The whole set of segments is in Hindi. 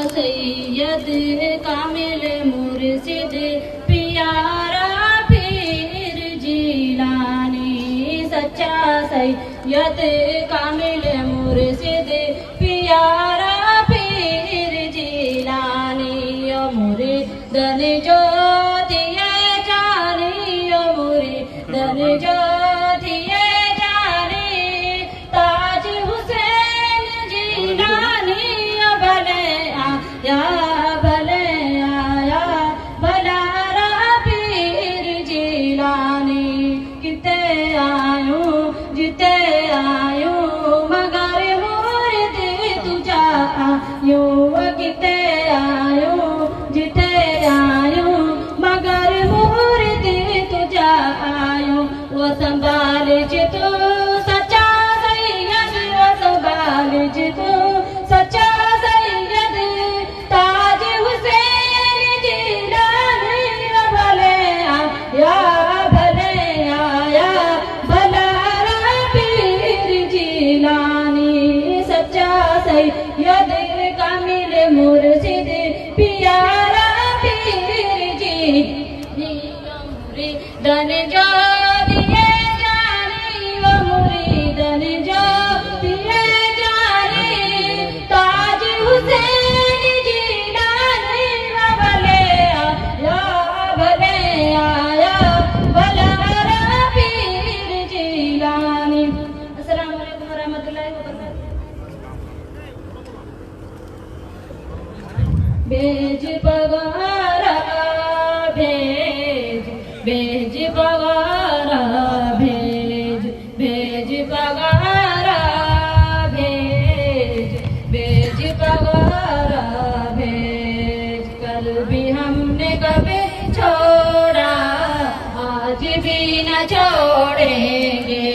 सैयद कामिल मुर्शिद प्यारा पीर जिलानी, सच्चा सैयद कामिल मुर्शिद प्यारा पीर जिलानी। ओ मुरीदन जो दिए जानी, ओ मुरीदन जो दिए जानी, ताज हुसैन जिलानी। भले आया भले आया भलारा पीर जिलानी, किते आयो जिते आयो मगर मुरीद तुझा आयो, किते आयो जिते आयो मगर मुरीद तुझा आयो। वो संभाल जे तू सच्चा सैयद, वो संभाल जे तू सच्चा सैयद ताज हुसैन जिलानी। भले आया भले आया भलारा पीर जिलानी, सच्चा सैयद कामिल मुर्शिद प्यारा पीर जिलानी। मुरीदन जो दिए जानी, वो मुरीदन जो दिए जानी, ताज हुसैन जिलानी। भले आया भले आया भलारा पीर जिलानी। अस्सलाम वालेकुम रहमतुल्लाहि व बरकातहू। भेज पगारा भेज भेज पगारा भेज भेज पगारा भेज भेज पगारा भेज। कल भी हमने कभी छोड़ा आज भी न छोड़ेंगे,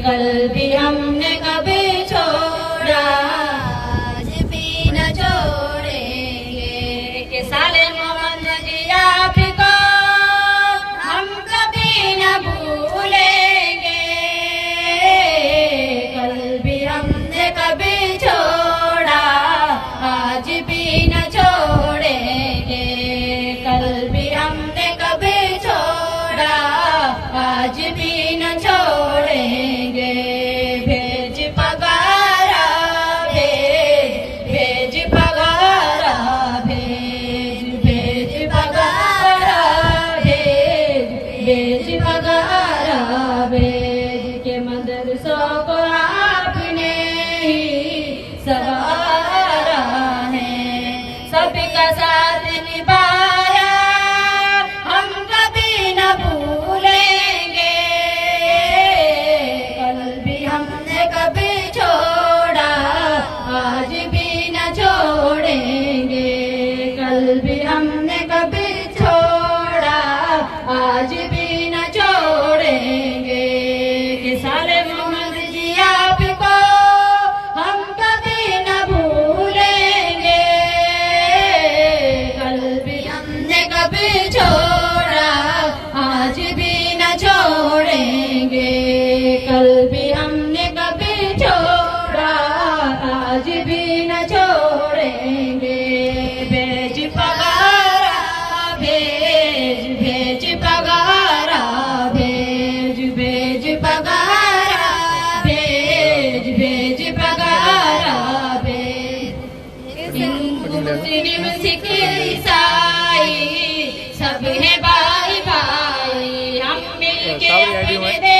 कल भी हमने कभी छोड़ा आज भी न छोड़ेंगे। कि साले मोहम्मद जी आपको हम कभी न भूलेंगे, कल भी हमने कभी छोड़ा आज भी न छोड़ेंगे, कल भी हमने कभी छोड़ा आज भी न छोड़ेंगे। भेज पगारा भेज भेज पगारा भेज भेज पगारा भेज भेज पगारा भेज। के मदरसों को आपने ही सवारा है, सबका साथ निभाया हम कभी न भूलेंगे, कल भी हमने कभी छोड़ा आज भी न छोड़ेंगे, कल भी हमने कभी छोड़ा आज भी न छोड़ेंगे। कि सारे मोहम्मद जी आपको हम कभी न भूलेंगे, कल भी हमने कभी छोड़ा आज भी न छोड़ेंगे, कल भी हमने कभी छोड़ा आज भी न छोड़ेंगे। भेज पगारा भेज भेज पगारा भेज भेज पगारा भेज भेज पगारा भेज। हिंदू मुस्लिम सिख ईसाई सब है भाई भाई, हम मिलके अपने